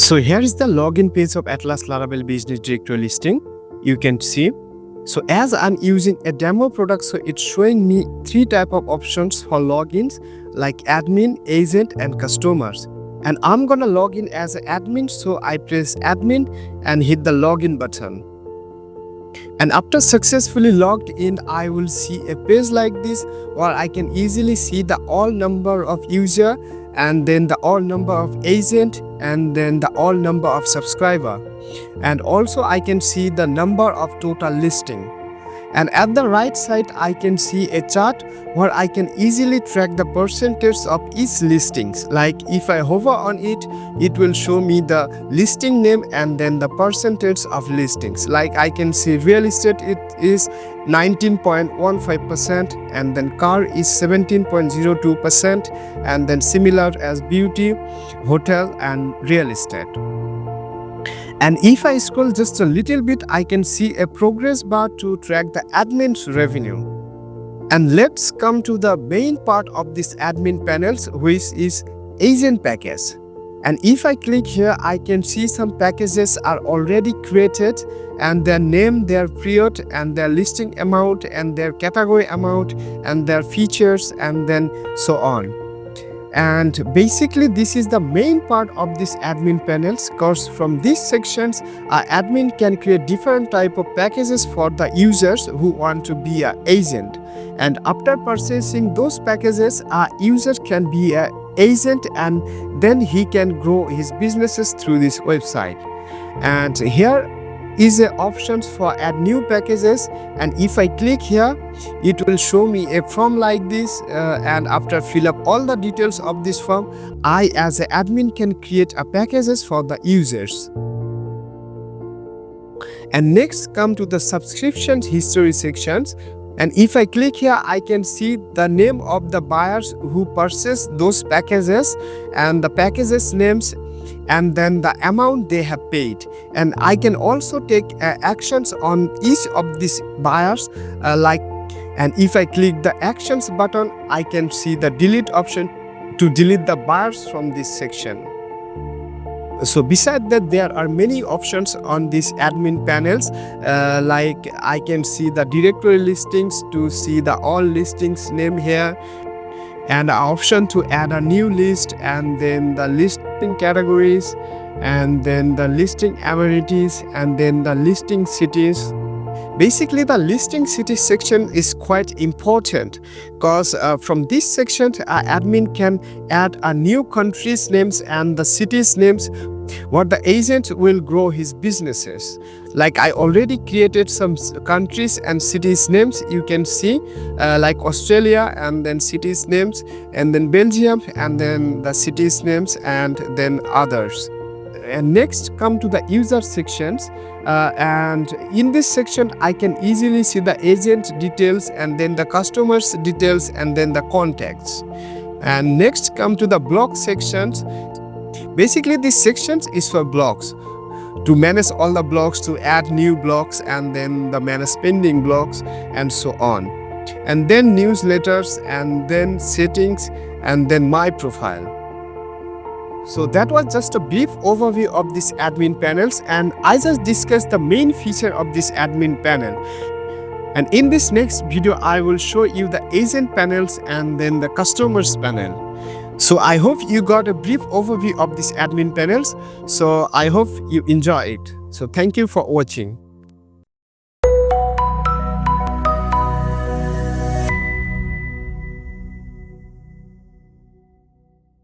So here is the login page of Atlas Laravel business directory listing. You can see. So as I'm using a demo product, so it's showing me three type of options for logins like admin, agent and customers. And I'm gonna log in as an admin, so I press admin and hit the login button. And after successfully logged in, I will see a page like this where I can easily see the all number of user and then the all number of agent and then the all number of subscriber. And also I can see the number of total listing. And at the right side, I can see a chart where I can easily track the percentage of each listings. Like if I hover on it, it will show me the listing name and then the percentage of listings. Like I can see real estate, it is 19.15% and then car is 17.02% and then similar as beauty, hotel and real estate. And if I scroll just a little bit, I can see a progress bar to track the admin's revenue. And let's come to the main part of this admin panels, which is agent package. And if I click here, I can see some packages are already created and their name, their period and their listing amount and their category amount and their features and then so on. And basically this is the main part of this admin panels, because from these sections admin can create different type of packages for the users who want to be an agent. And after purchasing those packages, user can be an agent and then he can grow his businesses through this website. And here is the options for add new packages, and if I click here, it will show me a form like this, and after fill up all the details of this form, I as an admin can create a packages for the users. And next come to the subscription history sections. And if I click here, I can see the name of the buyers who purchased those packages and the packages names and then the amount they have paid. And I can also take actions on each of these buyers and if I click the actions button, I can see the delete option to delete the buyers from this section. So beside that, there are many options on these admin panels, like I can see the directory listings to see the all listings name here, and an option to add a new list, and then the listing categories, and then the listing amenities, and then the listing cities. Basically, the listing city section is quite important because from this section, admin can add a new country's names and the city's names where the agent will grow his businesses. Like I already created some countries and cities names. You can see like Australia and then cities names, and then Belgium and then the cities names, and then others. And next come to the user sections, and in this section I can easily see the agent details and then the customers details and then the contacts. And next come to the blog sections. Basically this sections is for blogs, to manage all the blogs, to add new blogs and then the manage pending blogs and so on. And then newsletters and then settings and then my profile. So that was just a brief overview of this admin panels, and I just discussed the main feature of this admin panel. And in this next video, I will show you the agent panels and then the customers panel. So I hope you got a brief overview of this admin panels. So I hope you enjoy it. So thank you for watching.